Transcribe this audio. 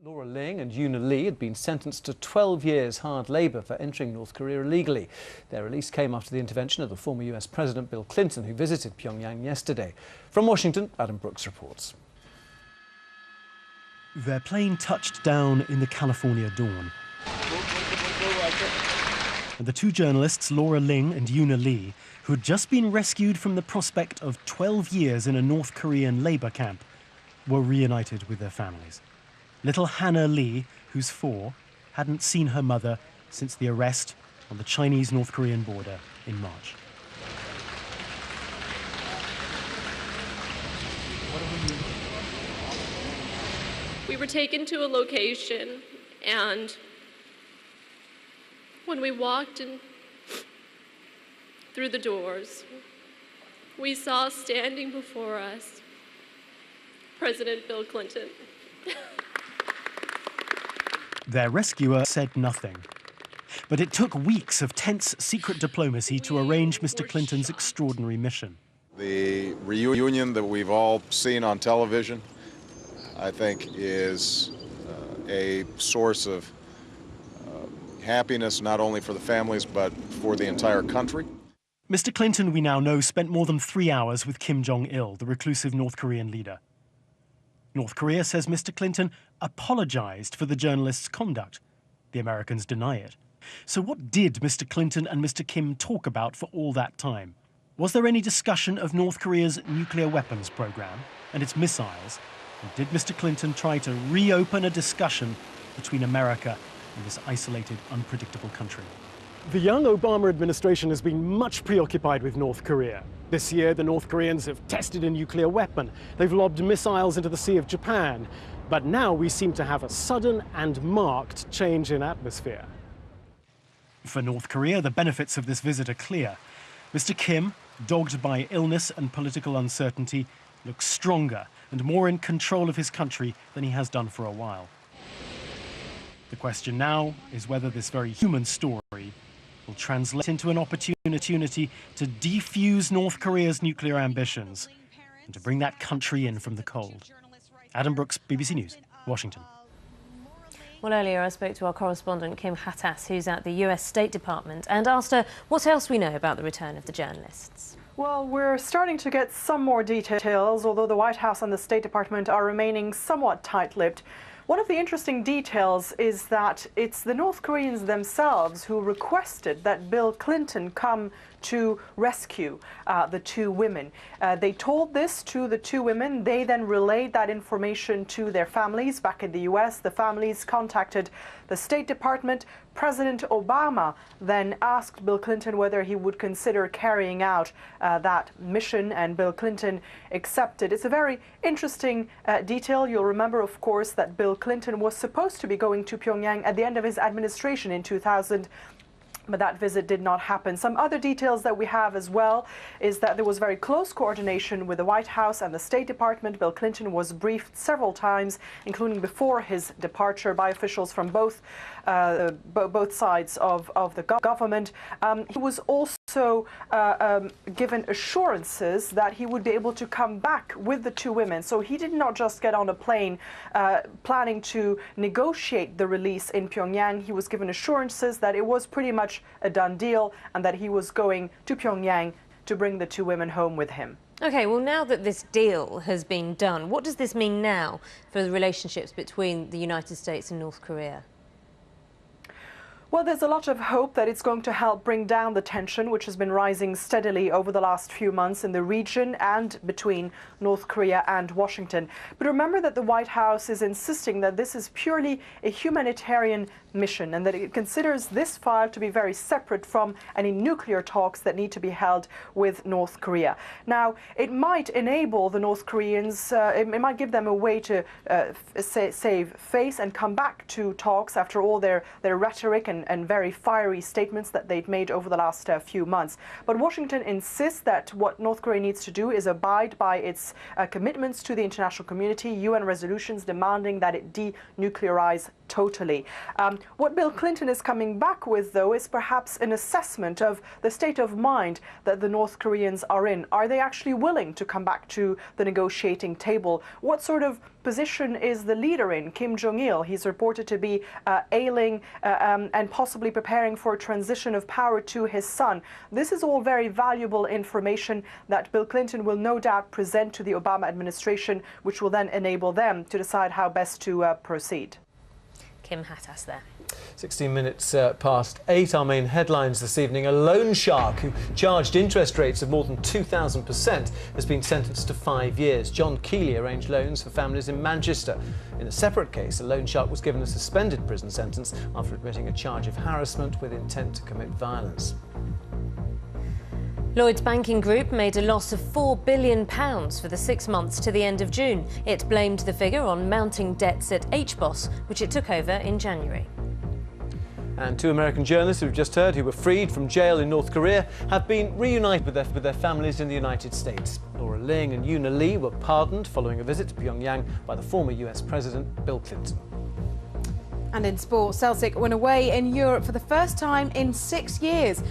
Laura Ling and Yoona Lee had been sentenced to 12 years hard labour for entering North Korea illegally. Their release came after the intervention of the former US President Bill Clinton, who visited Pyongyang yesterday. From Washington, Adam Brooks reports. Their plane touched down in the California dawn. And the two journalists, Laura Ling and Yoona Lee, who had just been rescued from the prospect of 12 years in a North Korean labour camp, were reunited with their families. Little Hannah Lee, who's 4, hadn't seen her mother since the arrest on the Chinese-North Korean border in March. We were taken to a location, and when we walked in through the doors, we saw standing before us President Bill Clinton. Their rescuer said nothing. But it took weeks of tense secret diplomacy to arrange Mr. Clinton's extraordinary mission. The reunion that we've all seen on television, I think, is a source of happiness not only for the families but for the entire country. Mr. Clinton, we now know, spent more than 3 hours with Kim Jong-il, the reclusive North Korean leader. North Korea says Mr. Clinton apologized for the journalists' conduct. The Americans deny it. So what did Mr. Clinton and Mr. Kim talk about for all that time? Was there any discussion of North Korea's nuclear weapons program and its missiles? And did Mr. Clinton try to reopen a discussion between America and this isolated, unpredictable country? The young Obama administration has been much preoccupied with North Korea. This year, the North Koreans have tested a nuclear weapon. They've lobbed missiles into the Sea of Japan. But now we seem to have a sudden and marked change in atmosphere. For North Korea, the benefits of this visit are clear. Mr. Kim, dogged by illness and political uncertainty, looks stronger and more in control of his country than he has done for a while. The question now is whether this very human story will translate into an opportunity to defuse North Korea's nuclear ambitions and to bring that country in from the cold. Adam Brooks, BBC News, Washington. Well, earlier I spoke to our correspondent Kim Hattas, who's at the US State Department, and asked her what else we know about the return of the journalists. Well, we're starting to get some more details, although the White House and the State Department are remaining somewhat tight-lipped. One of the interesting details is that it's the North Koreans themselves who requested that Bill Clinton come to rescue the two women. They told this to the two women. They then relayed that information to their families back in the US. The families contacted the State Department. President Obama then asked Bill Clinton whether he would consider carrying out that mission, and Bill Clinton accepted. It's a very interesting detail. You'll remember, of course, that Bill Clinton was supposed to be going to Pyongyang at the end of his administration in 2000. But that visit did not happen. Some other details that we have as well is that there was very close coordination with the White House and the State Department. Bill Clinton was briefed several times, including before his departure, by officials from both sides of the government. He was also given assurances that he would be able to come back with the two women. So he did not just get on a plane planning to negotiate the release in Pyongyang. He was given assurances that it was pretty much a done deal and that he was going to Pyongyang to bring the two women home with him. OK, well, now that this deal has been done, what does this mean now for the relationships between the United States and North Korea? Well, there's a lot of hope that it's going to help bring down the tension, which has been rising steadily over the last few months in the region and between North Korea and Washington. But remember that the White House is insisting that this is purely a humanitarian mission and that it considers this file to be very separate from any nuclear talks that need to be held with North Korea. Now, it might enable the North Koreans, it might give them a way to save face and come back to talks after all their rhetoric and very fiery statements that they've made over the last few months. But Washington insists that what North Korea needs to do is abide by its commitments to the international community, UN resolutions demanding that it denuclearize totally. What Bill Clinton is coming back with, though, is perhaps an assessment of the state of mind that the North Koreans are in. Are they actually willing to come back to the negotiating table? What sort of position is the leader in, Kim Jong-il. He's reported to be ailing and possibly preparing for a transition of power to his son. This is all very valuable information that Bill Clinton will no doubt present to the Obama administration, which will then enable them to decide how best to proceed. Kim Hattas there. 16 minutes past 8. Our main headlines this evening. A loan shark who charged interest rates of more than 2,000% has been sentenced to 5 years. John Keeley arranged loans for families in Manchester. In a separate case, a loan shark was given a suspended prison sentence after admitting a charge of harassment with intent to commit violence. Lloyds Banking Group made a loss of £4 billion for the 6 months to the end of June. It blamed the figure on mounting debts at HBOS, which it took over in January. And 2 American journalists who've just heard, who were freed from jail in North Korea, have been reunited with their families in the United States. Laura Ling and Yoona Lee were pardoned following a visit to Pyongyang by the former US President Bill Clinton. And in sport, Celtic went away in Europe for the first time in 6 years.